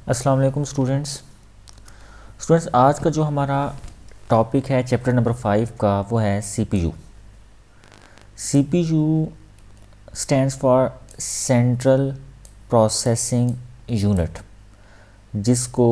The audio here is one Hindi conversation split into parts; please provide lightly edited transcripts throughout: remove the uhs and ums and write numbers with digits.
अस्सलाम वालेकुम स्टूडेंट्स आज का जो हमारा टॉपिक है चैप्टर नंबर 5 का वो है CPU. CPU stands for central processing unit, जिसको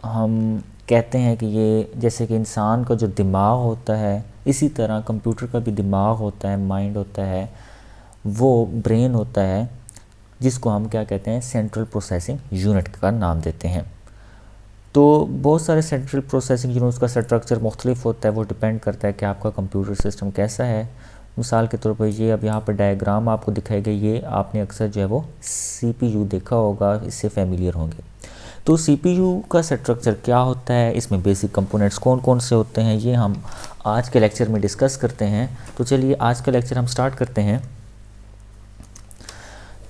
हम कहते हैं कि ये जैसे कि इंसान का जो दिमाग होता है इसी तरह कंप्यूटर का भी दिमाग होता है, माइंड होता है, वो ब्रेन होता है, जिसको हम क्या कहते हैं, सेंट्रल प्रोसेसिंग यूनिट का नाम देते हैं। तो बहुत सारे सेंट्रल प्रोसेसिंग यूनिट्स का स्ट्रक्चर मुख्तलिफ होता है, वो डिपेंड करता है कि आपका कंप्यूटर सिस्टम कैसा है। मिसाल के तौर पर ये अब यहाँ पर डायग्राम आपको दिखाई गई, ये आपने अक्सर जो है वो सीपीयू देखा होगा, इससे फेमिलियर होंगे। तो सीपीयू का स्ट्रक्चर क्या होता है, इसमें बेसिक कंपोनेंट्स कौन कौन से होते हैं, ये हम आज के लेक्चर में डिस्कस करते हैं। तो चलिए आज का लेक्चर हम स्टार्ट करते हैं।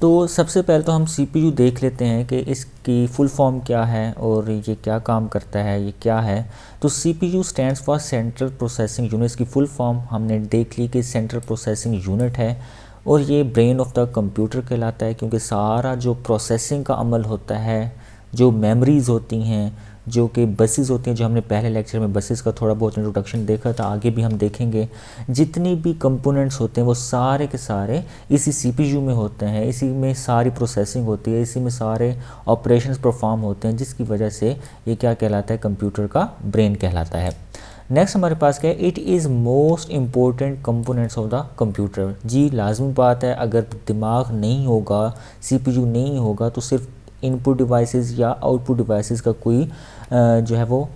तो सबसे पहले तो हम सीपीयू देख लेते हैं कि इसकी फुल फॉर्म क्या है और ये क्या काम करता है, ये क्या है। तो CPU stands for central processing unit. इसकी फुल फॉर्म हमने देख ली कि सेंट्रल प्रोसेसिंग यूनिट है और ये ब्रेन ऑफ द कंप्यूटर कहलाता है, क्योंकि सारा जो प्रोसेसिंग का अमल होता है, जो मेमोरीज़ होती हैं, जो कि बसेस होती हैं, जो हमने पहले लेक्चर में बसेस का थोड़ा बहुत इंट्रोडक्शन देखा था, आगे भी हम देखेंगे। जितनी भी कंपोनेंट्स होते हैं वो सारे के सारे इसी सीपीयू में होते हैं, इसी में सारी प्रोसेसिंग होती है, इसी में सारे ऑपरेशंस परफॉर्म होते हैं, जिसकी वजह से ये क्या कहलाता है, कंप्यूटर का ब्रेन कहलाता है। नेक्स्ट हमारे पास क्या है, it is most important components of the computer. जी लाजमी बात है, अगर दिमाग नहीं होगा, सीपीयू नहीं होगा, तो सिर्फ इनपुट डिवाइसेस या आउटपुट डिवाइसेस का कोई जो है वो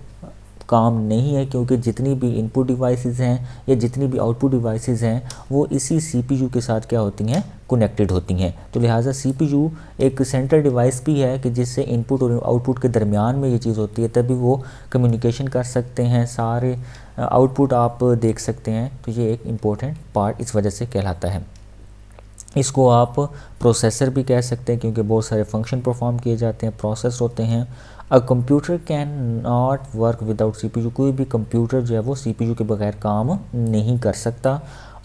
काम नहीं है, क्योंकि जितनी भी इनपुट डिवाइसेस हैं या जितनी भी आउटपुट डिवाइसेस हैं वो इसी सीपीयू के साथ क्या होती हैं, कनेक्टेड होती हैं। तो लिहाजा सीपीयू एक सेंट्रल डिवाइस भी है कि जिससे इनपुट और आउटपुट के दरमियान में ये चीज़ होती है, तभी वो कम्युनिकेशन कर सकते हैं, सारे आउटपुट आप देख सकते हैं। तो ये एक इम्पोर्टेंट पार्ट इस वजह से कहलाता है। इसको आप प्रोसेसर भी कह सकते हैं, क्योंकि बहुत सारे फंक्शन परफॉर्म किए जाते हैं, प्रोसेस होते हैं। A computer can not work without CPU. कोई भी कंप्यूटर जो है वो सीपीयू के बगैर काम नहीं कर सकता।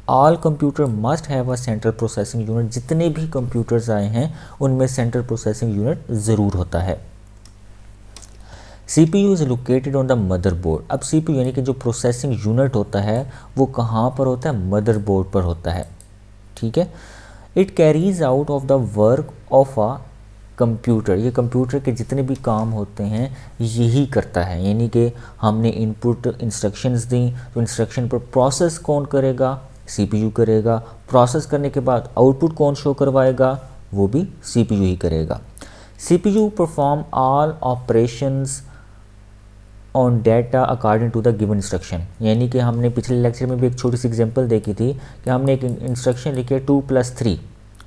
All computer must have a central processing unit. जितने भी कंप्यूटर्स आए हैं उनमें सेंट्रल प्रोसेसिंग यूनिट ज़रूर होता है। CPU is located on the motherboard. अब CPU यानी कि जो प्रोसेसिंग यूनिट होता है वो कहाँ पर होता है, मदरबोर्ड पर होता है। ठीक है। It carries out of the work of a computer. ये कंप्यूटर के जितने भी काम होते हैं यही करता है, यानी कि हमने इनपुट इंस्ट्रक्शंस दी, तो इंस्ट्रक्शन पर प्रोसेस कौन करेगा, सीपीयू करेगा। प्रोसेस करने के बाद आउटपुट कौन शो करवाएगा, वो भी सीपीयू ही करेगा। CPU perform all operations on data according to the given instruction. यानी कि हमने पिछले लेक्चर में भी एक छोटी सी एग्जांपल देखी थी कि हमने एक इंस्ट्रक्शन लिखी है 2+3।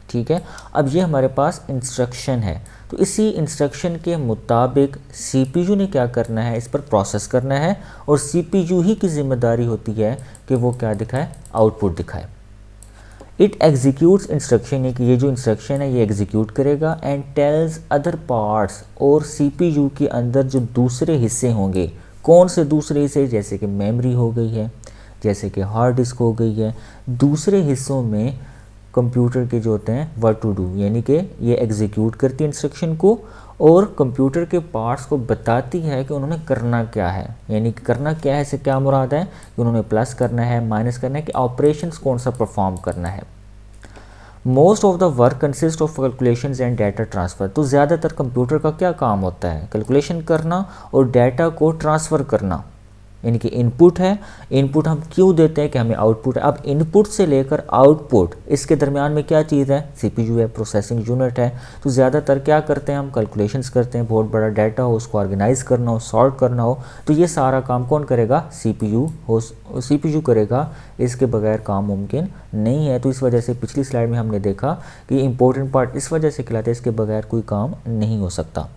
ठीक है। अब ये हमारे पास इंस्ट्रक्शन है, तो इसी इंस्ट्रक्शन के मुताबिक सीपीयू ने क्या करना है, इस पर प्रोसेस करना है, और सीपीयू ही की जिम्मेदारी होती है कि वो क्या दिखाए, आउटपुट दिखाए। इट एग्जीक्यूट्स इंस्ट्रक्शन, कि ये जो इंस्ट्रक्शन है ये एग्जीक्यूट करेगा, एंड टेल्स अदर पार्ट्स। और सीपीयू के अंदर जो दूसरे हिस्से होंगे, कौन से दूसरे हिस्से, जैसे कि मेमोरी हो गई है, जैसे कि हार्ड डिस्क हो गई है, दूसरे हिस्सों में कंप्यूटर के जो होते हैं व्हाट टू डू, यानी कि ये एग्जीक्यूट करती है इंस्ट्रक्शन को और कंप्यूटर के पार्ट्स को बताती है कि उन्होंने करना क्या है। यानी कि करना क्या है, इससे क्या मुराद है कि उन्होंने प्लस करना है, माइनस करना है, कि ऑपरेशंस कौन सा परफॉर्म करना है। Most of the work consist of calculations and data transfer. तो ज़्यादातर कंप्यूटर का क्या काम होता है, कैलकुलेशन करना और डाटा को ट्रांसफ़र करना। यानी कि इनपुट है, इनपुट हम क्यों देते हैं कि हमें आउटपुट है। अब इनपुट से लेकर आउटपुट, इसके दरमियान में क्या चीज़ है, सीपीयू है, प्रोसेसिंग यूनिट है। तो ज़्यादातर क्या करते हैं, हम कैलकुलेशंस करते हैं, बहुत बड़ा डाटा हो उसको ऑर्गेनाइज करना हो, सॉर्ट करना हो, तो ये सारा काम कौन करेगा, सीपीयू करेगा। इसके बगैर काम मुमकिन नहीं है। तो इस वजह से पिछली स्लाइड में हमने देखा कि इंपॉर्टेंट पार्ट इस वजह से कहलाता है, इसके बगैर कोई काम नहीं हो सकता।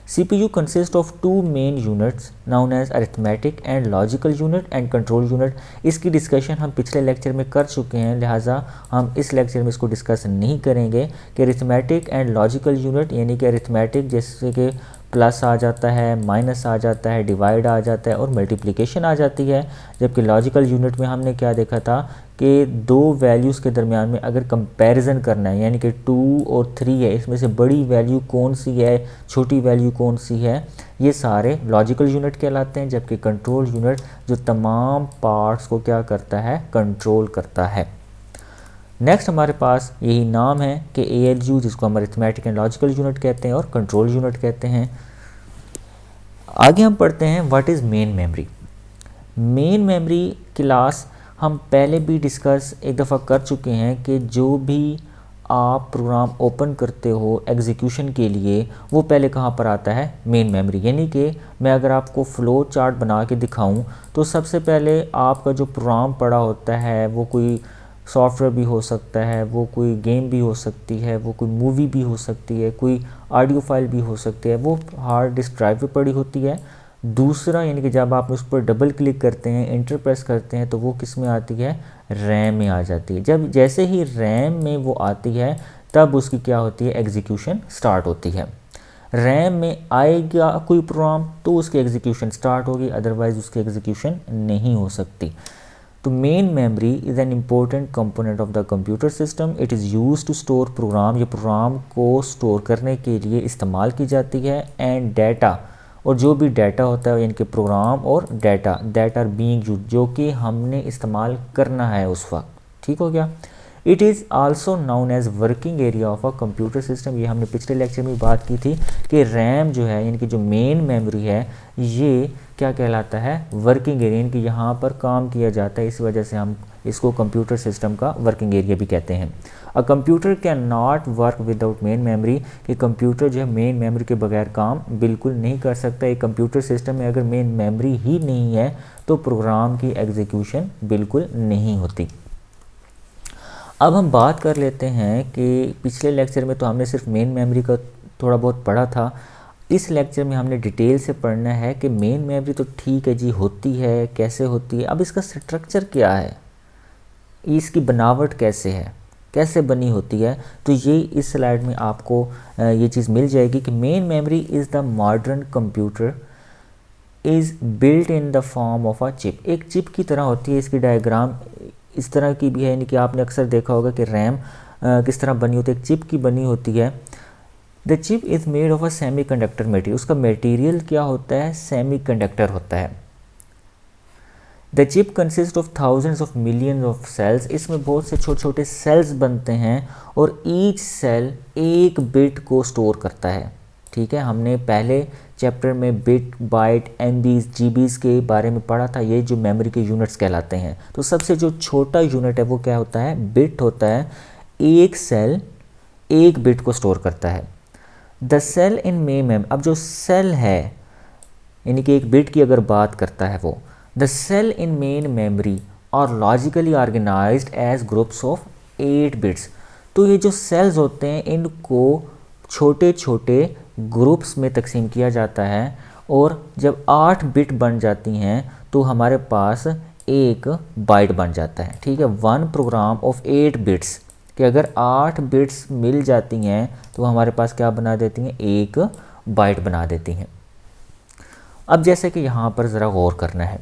CPU consists of two main units known as arithmetic and logical unit and control unit। इसकी डिस्कशन हम पिछले लेक्चर में कर चुके हैं, लिहाजा हम इस लेक्चर में इसको डिस्कस नहीं करेंगे कि arithmetic and logical unit, यानी कि arithmetic जैसे कि प्लस आ जाता है, माइनस आ जाता है, डिवाइड आ जाता है और मल्टीप्लिकेशन आ जाती है। जबकि लॉजिकल यूनिट में हमने क्या देखा था कि दो वैल्यूज़ के दरमियान में अगर कंपैरिजन करना है, यानी कि 2 और 3 है, इसमें से बड़ी वैल्यू कौन सी है, छोटी वैल्यू कौन सी है, ये सारे लॉजिकल यूनिट कहलाते हैं। जबकि कंट्रोल यूनिट जो तमाम पार्ट्स को क्या करता है, कंट्रोल करता है। नेक्स्ट हमारे पास यही नाम है कि ALU, जिसको हम अरिथमेटिक एंड लॉजिकल यूनिट कहते हैं और कंट्रोल यूनिट कहते हैं। आगे हम पढ़ते हैं what is main memory. Main memory class हम पहले भी डिस्कस एक दफ़ा कर चुके हैं कि जो भी आप प्रोग्राम ओपन करते हो एग्जीक्यूशन के लिए, वो पहले कहाँ पर आता है, मेन मेमोरी। यानी कि मैं अगर आपको फ़्लो चार्ट बना के दिखाऊं तो सबसे पहले आपका जो प्रोग्राम पड़ा होता है वो कोई सॉफ्टवेयर भी हो सकता है, वो कोई गेम भी हो सकती है, वो कोई मूवी भी हो सकती है, कोई ऑडियो फाइल भी हो सकती है, वो हार्ड डिस्क ड्राइव पे पड़ी होती है। दूसरा यानी कि जब आप उस पर डबल क्लिक करते हैं, इंटर प्रेस करते हैं, तो वो किस में आती है, रैम में आ जाती है। जब जैसे ही रैम में वो आती है तब उसकी क्या होती है, एग्जीक्यूशन स्टार्ट होती है। रैम में आएगा कोई प्रोग्राम तो उसकी एग्जीक्यूशन स्टार्ट होगी, अदरवाइज उसकी एग्जीक्यूशन नहीं हो सकती। तो main memory is an important component of the computer system. It is use to store program, ये प्रोग्राम को स्टोर करने के लिए इस्तेमाल की जाती है। एंड डाटा, और जो भी डाटा होता है, यानी कि प्रोग्राम और data that are being used, जो कि हमने इस्तेमाल करना है उस वक्त। ठीक हो गया। It is also known as working area of a computer system. ये हमने पिछले लेक्चर में बात की थी कि रैम जो है, यानी कि जो मेन मेमोरी है, ये क्या कहलाता है, वर्किंग एरिया, यानी कि यहाँ पर काम किया जाता है। इस वजह से हम इसको कंप्यूटर सिस्टम का वर्किंग एरिया भी कहते हैं। A computer can not work without main memory, कि कंप्यूटर जो है मेन मेमोरी के बगैर काम बिल्कुल नहीं कर सकता। एक कंप्यूटर सिस्टम में अगर मेन मेमोरी ही नहीं है तो प्रोग्राम की एग्जीक्यूशन बिल्कुल नहीं होती। अब हम बात कर लेते हैं कि पिछले लेक्चर में तो हमने सिर्फ मेन मेमोरी का थोड़ा बहुत पढ़ा था। इस लेक्चर में हमने डिटेल से पढ़ना है कि मेन मेमोरी तो ठीक है जी, होती है, कैसे होती है, अब इसका स्ट्रक्चर क्या है, इसकी बनावट कैसे है, कैसे बनी होती है। तो ये इस स्लाइड में आपको ये चीज़ मिल जाएगी कि main memory is the modern computer is built in the form of a chip. एक चिप की तरह होती है। इसकी डायग्राम इस तरह की भी है, यानी कि आपने अक्सर देखा होगा कि रैम किस तरह बनी होती है, एक चिप की बनी होती है। The chip is made of a semi conductor material. उसका मटेरियल क्या होता है, सेमी कंडक्टर होता है। The chip consist of thousands of millions of cells. इसमें बहुत से छोटे छोटे सेल्स बनते हैं और ईच सेल एक बिट को स्टोर करता है। ठीक है, हमने पहले चैप्टर में बिट, बाइट, एमबीज, जीबीज के बारे में पढ़ा था। ये जो मेमोरी के यूनिट्स कहलाते हैं। तो सबसे जो छोटा यूनिट है वो क्या होता है, बिट होता है। एक सेल एक बिट को स्टोर करता है। द सेल इन मेम, अब जो सेल है यानी कि एक बिट की अगर बात करता है वो, the cell in main memory are logically organised as groups of 8 bits. तो ये जो सेल्स होते हैं इनको छोटे छोटे ग्रुप्स में तकसीम किया जाता है, और जब 8 बिट बन जाती हैं तो हमारे पास एक बाइट बन जाता है। ठीक है, वन प्रोग्राम ऑफ 8 बिट्स, कि अगर 8 बिट्स मिल जाती हैं तो हमारे पास क्या बना देती हैं, एक बाइट बना देती हैं। अब जैसे कि यहाँ पर ज़रा गौर करना है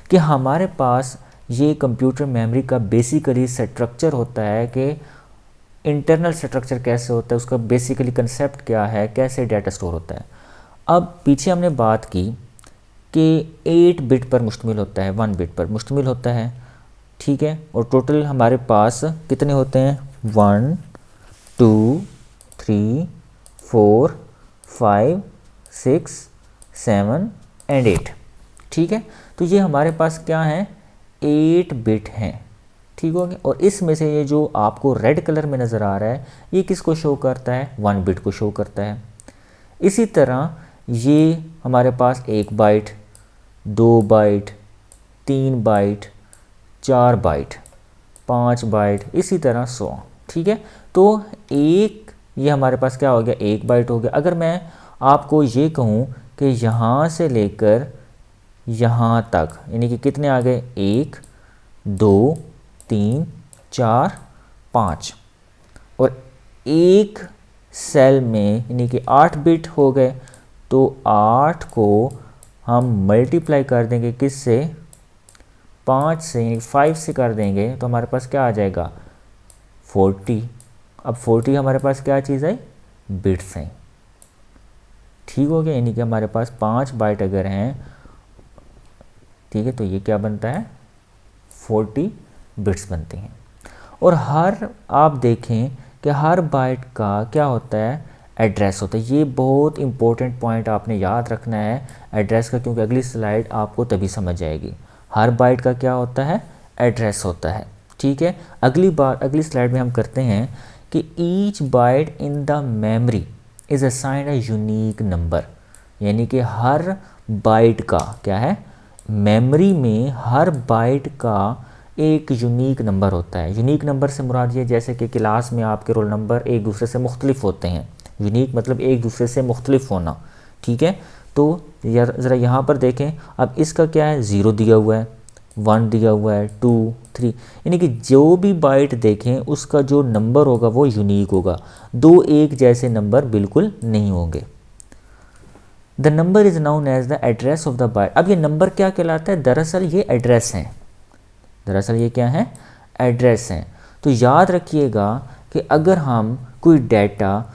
कि हमारे पास ये कंप्यूटर मेमोरी का बेसिकली स्ट्रक्चर होता है कि इंटरनल स्ट्रक्चर कैसे होता है, उसका बेसिकली कंसेप्ट क्या है, कैसे डाटा स्टोर होता है। अब पीछे हमने बात की कि 8 बिट पर मुश्तमिल होता है, 1 बिट पर मुश्तमिल होता है। ठीक है, और टोटल हमारे पास कितने होते हैं, 1 2 3 4 5 6 7 एंड 8। ठीक है, तो ये हमारे पास क्या है, 8 बिट हैं। ठीक हो गया, और इसमें से ये जो आपको रेड कलर में नज़र आ रहा है ये किसको शो करता है, 1 बिट को शो करता है। इसी तरह ये हमारे पास 1 byte, 2 byte, 3 byte, 4 byte, 5 byte, इसी तरह 100। ठीक है, तो एक ये हमारे पास क्या हो गया, 1 बाइट हो गया। अगर मैं आपको ये कहूँ कि यहाँ से लेकर यहाँ तक यानी कि कितने आ गए, 1 2 3 4 5, और एक सेल में यानी कि 8 बिट हो गए, तो 8 को हम मल्टीप्लाई कर देंगे किससे, 5 से, यानी 5 से कर देंगे तो हमारे पास क्या आ जाएगा 40। अब 40 हमारे पास क्या चीज़ है, बिट्स हैं। ठीक हो गया, यानी कि हमारे पास 5 बाइट अगर हैं, ठीक है, तो ये क्या बनता है 40 बिट्स बनते हैं। और हर आप देखें कि हर बाइट का क्या होता है, एड्रेस होता है। ये बहुत इंपॉर्टेंट पॉइंट आपने याद रखना है एड्रेस का, क्योंकि अगली स्लाइड आपको तभी समझ आएगी। हर बाइट का क्या होता है, एड्रेस होता है। ठीक है, अगली स्लाइड में हम करते हैं कि each byte in the memory is assigned a unique number, यानी कि हर बाइट का क्या है, मेमोरी में हर बाइट का एक यूनिक नंबर होता है। यूनिक नंबर से मुराद ये, जैसे कि क्लास में आपके रोल नंबर एक दूसरे से मुख्तलिफ होते हैं। यूनिक मतलब एक दूसरे से मुख्तलिफ होना। ठीक है, तो ज़रा यहाँ पर देखें, अब इसका क्या है, 0 दिया हुआ है, 1 दिया हुआ है, 2, 3, यानी कि जो भी बाइट देखें उसका जो नंबर होगा वो यूनिक होगा। दो एक जैसे नंबर बिल्कुल नहीं होंगे। The number is known as the address of the byte. अब ये नंबर क्या कहलाता है, दरअसल ये एड्रेस हैं। दरअसल ये क्या है, एड्रेस हैं। तो याद रखिएगा कि अगर हम कोई डाटा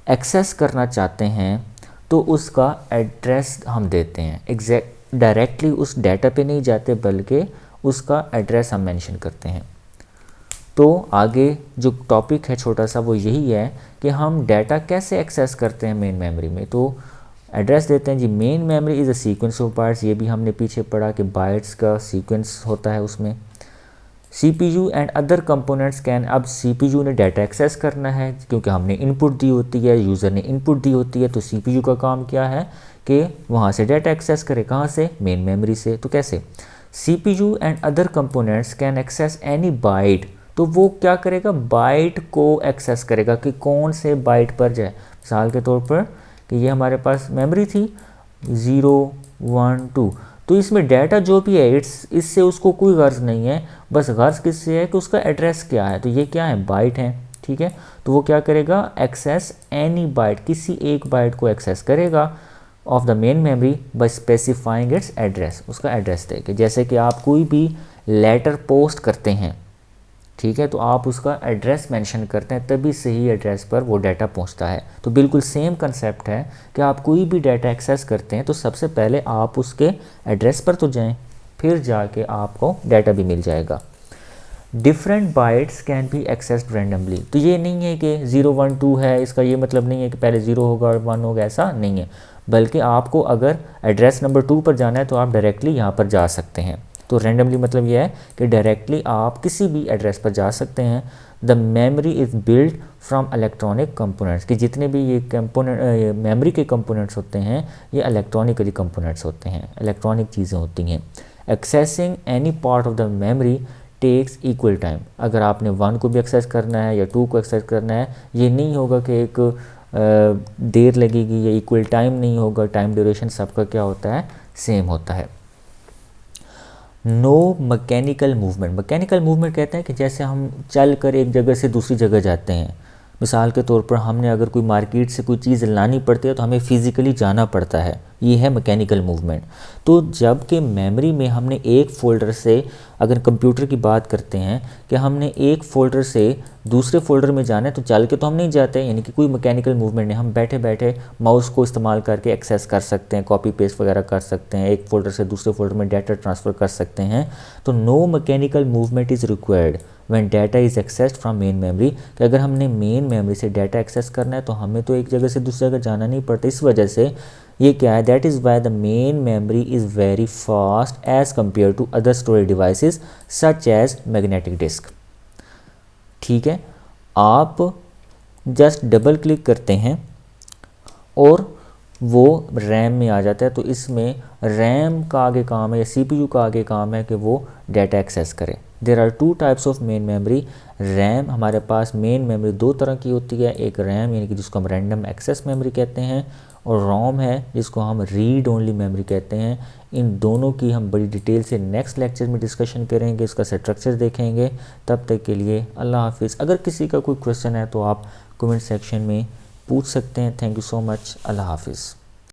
एक्सेस करना चाहते हैं तो उसका एड्रेस हम देते हैं। एग्जैक्ट डायरेक्टली उस डाटा पे नहीं जाते, बल्कि उसका एड्रेस हम मेंशन करते हैं। तो आगे जो टॉपिक है छोटा सा वो यही है कि हम डाटा कैसे एक्सेस करते हैं मेन मेमोरी में। तो एड्रेस देते हैं जी, main memory is a sequence of bytes. ये भी हमने पीछे पढ़ा कि बाइट्स का सीक्वेंस होता है उसमें। CPU and other components can, अब CPU ने डाटा एक्सेस करना है क्योंकि हमने इनपुट दी होती है, यूज़र ने इनपुट दी होती है, तो CPU का काम क्या है कि वहाँ से डाटा एक्सेस करे। कहाँ से, मेन मेमोरी से। तो कैसे, CPU and other components can access any byte, तो वो क्या करेगा, बाइट को एक्सेस करेगा कि कौन से बाइट पर जाए। मिसाल के तौर पर कि ये हमारे पास मेमोरी थी 0, 1, 2, तो इसमें डाटा जो भी है इससे उसको कोई गर्ज नहीं है, बस गर्ज किससे है कि उसका एड्रेस क्या है। तो ये क्या है, बाइट है। ठीक है, तो वो क्या करेगा, एक्सेस एनी बाइट, किसी एक बाइट को एक्सेस करेगा of the main memory by specifying its address, उसका एड्रेस देके। जैसे कि आप कोई भी लेटर पोस्ट करते हैं, ठीक है, तो आप उसका एड्रेस मेंशन करते हैं, तभी सही एड्रेस पर वो डाटा पहुंचता है। तो बिल्कुल सेम कंसेप्ट है कि आप कोई भी डाटा एक्सेस करते हैं तो सबसे पहले आप उसके एड्रेस पर तो जाएं, फिर जाके आपको डाटा भी मिल जाएगा। Different bytes can be accessed randomly, तो ये नहीं है कि 0, 1, 2 है, इसका ये मतलब नहीं है कि पहले 0 होगा और 1 होगा, ऐसा नहीं है। बल्कि आपको अगर एड्रेस नंबर 2 पर जाना है तो आप डायरेक्टली यहाँ पर जा सकते हैं। तो रैंडमली मतलब यह है कि डायरेक्टली आप किसी भी एड्रेस पर जा सकते हैं। The memory is build from electronic components, कि जितने भी ये कंपोनेंट मेमोरी के कंपोनेंट्स होते हैं ये इलेक्ट्रॉनिकली कंपोनेंट्स होते हैं, इलेक्ट्रॉनिक चीज़ें होती हैं। Accessing any part of the memory takes equal time, अगर आपने 1 को भी एक्सेस करना है या 2 को एक्सेस करना है, ये नहीं होगा कि एक देर लगेगी या इक्वल टाइम नहीं होगा, टाइम ड्यूरेशन सबका क्या होता है, सेम होता है। No mechanical movement, mechanical movement कहते हैं कि जैसे हम चल कर एक जगह से दूसरी जगह जाते हैं। मिसाल के तौर पर हमने अगर कोई मार्केट से कोई चीज़ लानी पड़ती है तो हमें फ़िज़िकली जाना पड़ता है, ये है मैकेनिकल मूवमेंट। तो जबकि मेमोरी में हमने एक फ़ोल्डर से, अगर कंप्यूटर की बात करते हैं कि हमने एक फ़ोल्डर से दूसरे फ़ोल्डर में जाना है तो चल के तो हम नहीं जाते, यानी कि कोई मैकेनिकल मूवमेंट नहीं, हम बैठे बैठे माउस को इस्तेमाल करके एक्सेस कर सकते हैं, कॉपी पेस्ट वगैरह कर सकते हैं, एक फ़ोल्डर से दूसरे फ़ोल्डर में डाटा ट्रांसफ़र कर सकते हैं। तो no mechanical movement is required when data is accessed from main memory, कि अगर हमने मेन मेमोरी से डाटा एक्सेस करना है तो हमें तो एक जगह से दूसरी जगह जाना नहीं पड़ता। इस वजह से ये क्या है, that is why the main memory is very fast as compare to other storage devices such as magnetic disk. ठीक है, आप जस्ट डबल क्लिक करते हैं और वो रैम में आ जाता है। तो इसमें रैम का आगे काम है या CPU का आगे काम है कि वो डाटा एक्सेस करे। There are 2 types of main memory. RAM, हमारे पास मेन मेमोरी 2 तरह की होती है, एक रैम यानी कि जिसको हम रैंडम एक्सेस मेमोरी कहते हैं, और रोम है जिसको हम रीड ओनली मेमोरी कहते हैं। इन दोनों की हम बड़ी डिटेल से नेक्स्ट लेक्चर में डिस्कशन करेंगे, इसका स्ट्रक्चर देखेंगे। तब तक के लिए अल्लाह हाफिज़। अगर किसी का कोई क्वेश्चन है तो आप कमेंट सेक्शन में पूछ सकते हैं। Thank you so much. अल्लाह हाफिज़।